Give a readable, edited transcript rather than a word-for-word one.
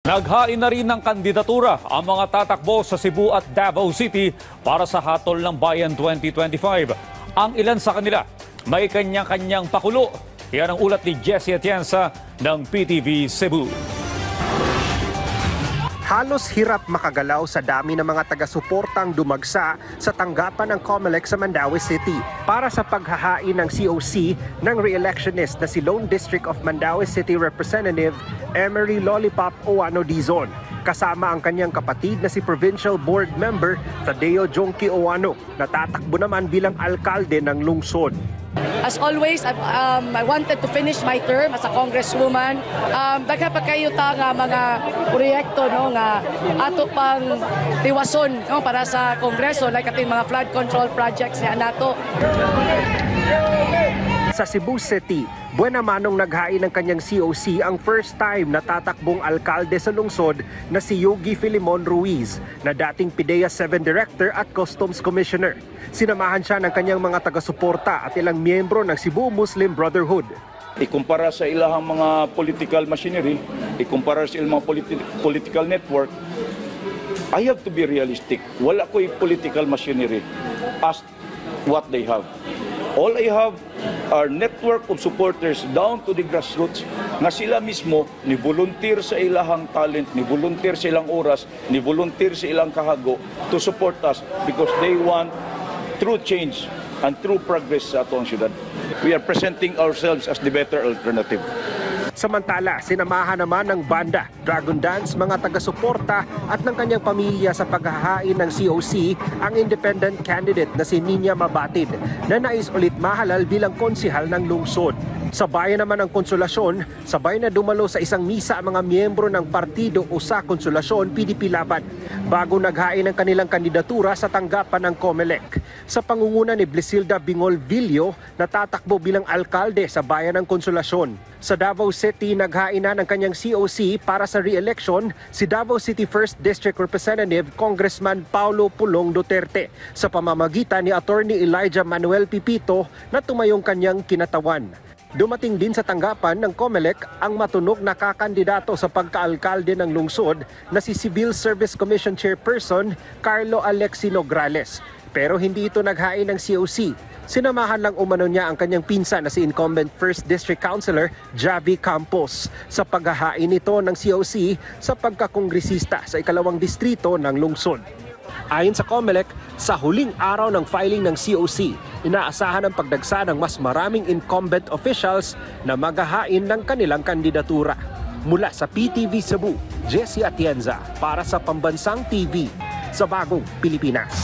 Naghain na rin ng kandidatura ang mga tatakbo sa Cebu at Davao City para sa Hatol ng Bayan 2025. Ang ilan sa kanila may kanya-kanyang pakulo. Yan ang ulat ni Jessie Atienza ng PTV Cebu. Halos hirap makagalaw sa dami ng mga taga-suportang dumagsa sa tanggapan ng COMELEC sa Mandaue City para sa paghahain ng COC ng re-electionist na si Lone District of Mandaue City Representative Emery Lollipop Oano Dizon, kasama ang kanyang kapatid na si Provincial Board Member Tadeo Jonky Oano, na tatakbo naman bilang alkalde ng lungsod. As always, I wanted to finish my term as a congresswoman. Daghan pa kayo ta nga mga proyekto no nga ato pang tiwason no para sa kongreso, like ating mga flood control projects nga nato. Sa Cebu City, buena manong naghain ng kanyang COC ang first time na tatakbong alkalde sa lungsod na si Yogi Filimon Ruiz, na dating PIDEA 7 Director at Customs Commissioner. Sinamahan siya ng kanyang mga taga-suporta at ilang miyembro ng Cebu Muslim Brotherhood. Ikumpara sa ilahang mga political machinery, ikumpara sa ilang mga political network, I have to be realistic. Wala ko'y political machinery as what they have. All I have are network of supporters down to the grassroots nga sila mismo ni volunteer sa ilahang talent, ni volunteer sa ilang oras, ni volunteer sa ilang kahago to support us because they want true change and true progress sa atong syudad. We are presenting ourselves as the better alternative. Samantala, sinamahan naman ng banda, Dragon Dance, mga taga-suporta at ng kanyang pamilya sa paghahain ng COC ang independent candidate na si Nina Mabatid, na nais ulit mahalal bilang konsihal ng lungsod. Sa bayan naman ng Konsolasyon, sabay na dumalo sa isang misa ang mga miyembro ng partido o sa Konsolasyon PDP Laban bago naghain ng kanilang kandidatura sa tanggapan ng COMELEC. Sa pangunguna ni Blisilda Bingol Villo, na tatakbo bilang alkalde sa bayan ng Konsolasyon. Sa Davao City, naghain na ng kanyang COC para sa re-election si Davao City 1st District Representative Congressman Paulo Pulong Duterte sa pamamagitan ni Attorney Elijah Manuel Pipito na tumayong kanyang kinatawan. Dumating din sa tanggapan ng COMELEC ang matunog na kakandidato sa pagkaalkalde ng lungsod na si Civil Service Commission Chairperson Carlo Alexi Nograles. Pero hindi ito naghain ng COC. Sinamahan lang umano niya ang kanyang pinsan na si incumbent 1st District Councilor Javi Campos sa paghahain nito ng COC sa pagkakongresista sa ikalawang distrito ng lungsod. Ayon sa COMELEC, sa huling araw ng filing ng COC, inaasahan ang pagdagsa ng mas maraming incumbent officials na maghahain ng kanilang kandidatura. Mula sa PTV Cebu, Jessie Atienza para sa Pambansang TV sa Bagong Pilipinas.